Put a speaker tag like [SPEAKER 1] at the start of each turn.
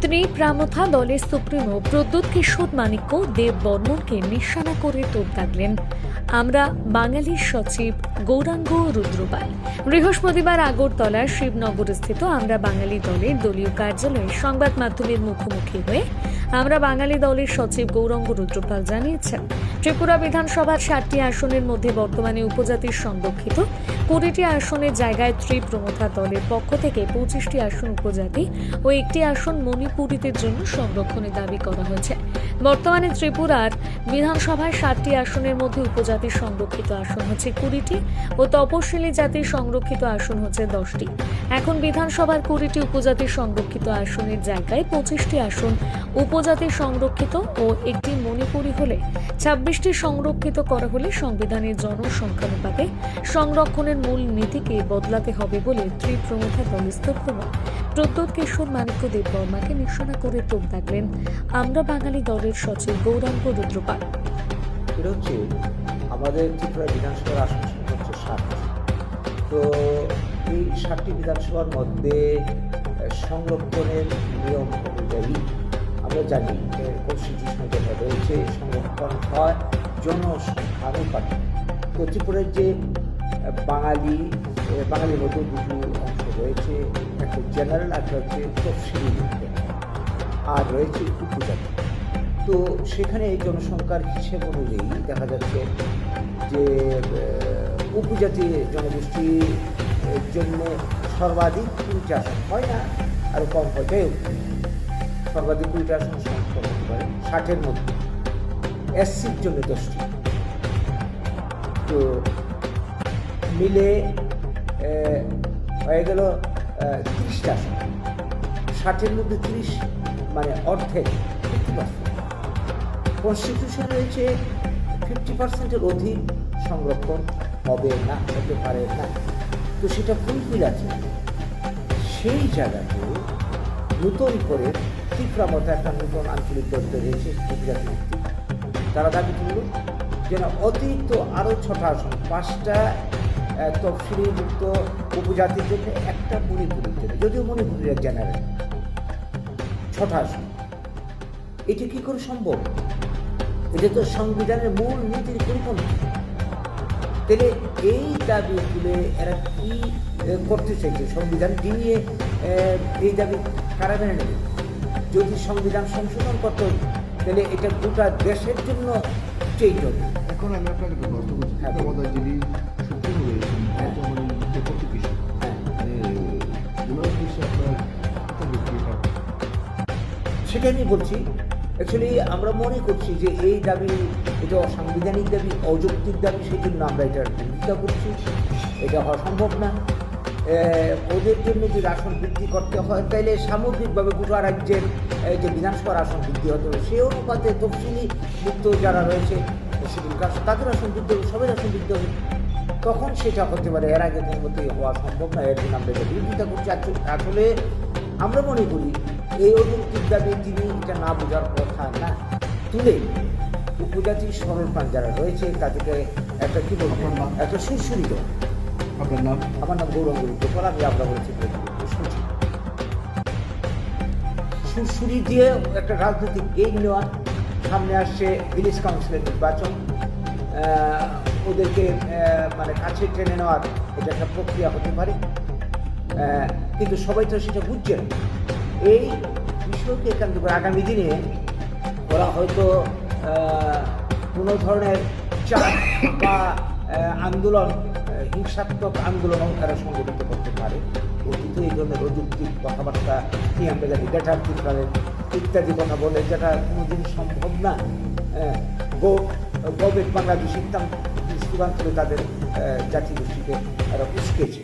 [SPEAKER 1] ত্রিপ্রামথা দলের সুপ্রিমো প্রদ্যুৎ কিশোর মাণিক্য দেব বর্মনকে নিশানা করে তোপ দাগলেন আমরা বাঙালির সচিব গৌরাঙ্গ রুদ্রপাল। বৃহস্পতিবার আগরতলার শিবনগর স্থিত আমরা বাঙালি দলের দলীয় কার্যালয়ে সংবাদ মাধ্যমের মুখোমুখি হয়ে আমরা বাঙালি দলের সচিব গৌরাঙ্গ রুদ্রপাল জানিয়েছেন, ত্রিপুরা বিধানসভার 7টি আসনের মধ্যে বর্তমানে উপজাতির সংরক্ষিত 20টি আসনের জায়গায় ত্রিপ্রমথা দলের পক্ষ থেকে 25টি আসন উপজাতি ও 1টি আসন মণিপুরীদের জন্য সংরক্ষণের দাবি করা হয়েছে। বর্তমানে ত্রিপুরার বিধানসভায় 7টি আসনের মধ্যে উপজাতির সংরক্ষিত আসন হচ্ছে 20টি ও তপশিলি জাতির সংরক্ষিত আসন হচ্ছে 10টি। এখন বিধানসভার 20টি উপজাতির সংরক্ষিত আসনের জায়গায় 25টি আসন উপজাতির সংরক্ষিত ও 1টি মণিপুরী হলে 26টি সংরক্ষিত করা হলে সংবিধানের জনসংখ্যানুপাতে সংরক্ষণের মূল নীতিকে বদলাতে হবে বলে ত্রিপ্রমথা দলের সুপ্রিমো প্রদ্যুৎ কিশোর মাণিক্য দেব বর্মাকে নিশানা করে তোপ দাগলেন আমরা বাঙালি দলের সচিব গৌরাঙ্গ রুদ্রপাল।
[SPEAKER 2] এটা হচ্ছে আমাদের ত্রিপুরা বিধানসভার আসন সংখ্যা হচ্ছে 7। তো এই 7টি বিধানসভার মধ্যে সংরক্ষণের নিয়ম অনুযায়ী আমরা জানি কনস্টিটিউশন যেটা রয়েছে সংরক্ষণ হয় জনসংখ্যানুপাতে। তো ত্রিপুরার যে বাঙালির মধ্যে দুটো অংশ রয়েছে, একটা জেনারেল একটা হচ্ছে তফসিলি আর রয়েছে উপজাতি। তো সেখানে এই জনসংখ্যার হিসেব অনুযায়ী দেখা যাচ্ছে যে উপজাতি জনগোষ্ঠীর জন্য সর্বাধিক 3টি আসন হয় না, আরও কম পর্যায়ে সর্বাধিক 2টি আসন সংরক্ষণ হতে পারে 60-এর মধ্যে। এসসির জন্য 10টি। তো মিলে হয়ে গেল 30টা আসন। 60-এর মধ্যে 30 মানে অর্ধেক 50%। কনস্টিটিউশন রয়েছে 50%-এর অধিক সংরক্ষণ হবে না, হতে পারে না। তো সেটা ফুলফিল আছে। সেই জায়গাতে নতুন করে ত্রিপ্রামথা একটা নতুন আঞ্চলিক দল তৈরি হয়েছে উপজাতি ভিত্তিক। তারা দাবি করল যেন অতিরিক্ত আরও 6টা আসন, 5টা তফসিলিভুক্ত উপজাতির জন্য, একটা মণিপুরের জন্য, যদিও মণিপুরের জেনারেল 6টা আসন। এটা কি করে সম্ভব? এটা তো সংবিধানের মূল নীতির পরিপন্থী। তাহলে এই দাবি তুলে এরা কি করতে চাইছে? সংবিধান ডিঙিয়ে এই দাবি কারা মেনে নেবে? যদি সংবিধান সংশোধন করতে হয় তাহলে এটা গোটা দেশের জন্য চেঞ্জ হবে।
[SPEAKER 3] এখন আমি আপনাকে প্রশ্ন করছি, যিনি সুপ্রিমো রয়েছেন
[SPEAKER 2] সেটা আমি বলছি। অ্যাকচুয়ালি আমরা মনে করছি যে এই দাবি এটা অসাংবিধানিক দাবি, অযৌক্তিক দাবি, সেই জন্য আমরা এটার বিরোধিতা করছি। এটা হওয়া সম্ভব না। ওদের জন্য যদি আসন বৃদ্ধি করতে হয় তাইলে সামগ্রিকভাবে গোটা রাজ্যের যে বিধানসভার আসন বৃদ্ধি হতে হবে, সেই অনুপাতে তফসিলি যুক্ত যারা রয়েছে শিডিউল কাস্ট তাদের আসন বৃদ্ধি হবে, সবের আসন বৃদ্ধি হবে। তখন সেটা হতে পারে। এর আগে কোনো মতেই হওয়া সম্ভব না। এর জন্য আমরা এটা বিরোধিতা করছি। আসলে আমরা মনে করি এই অযৌক্তিক দাবি তিনি এটা না বোঝার কথা না, তুলে উপজাতি সরল প্রাণ যারা রয়েছে তাদেরকে একটা কি বলবো, একটা সুরসুরি দেওয়া।
[SPEAKER 3] আপনার নাম?
[SPEAKER 2] আমার নাম গৌরাঙ্গ রুদ্রপাল। আমি আমরা বলেছি সুরসুরি দিয়ে একটা রাজনৈতিক গেইন নেওয়া। সামনে আসছে ভিলেজ কাউন্সিলের নির্বাচন, ওদেরকে মানে কাছে টেনে নেওয়ার এটা একটা প্রক্রিয়া হতে পারে, কিন্তু সবাই তো সেটা বুঝছে না। এই বিষয়কে কেন্দ্র করে আগামী দিনে ওরা হয়তো কোনো ধরনের চাপ বা আন্দোলন, হিংসাত্মক আন্দোলনও তারা সংগঠিত করতে পারে। অতীতে এই ধরনের অযৌক্তিক কথাবার্তা কি আমরা জানি, ডেটার চিত্রালের ইত্যাদি কথা বলে, যেটা কোনোদিন সম্ভব না। গবেট বাংলাদেশ চূড়ান্ত করে তাদের জাতিগোষ্ঠীকে তারা উস্কেছে।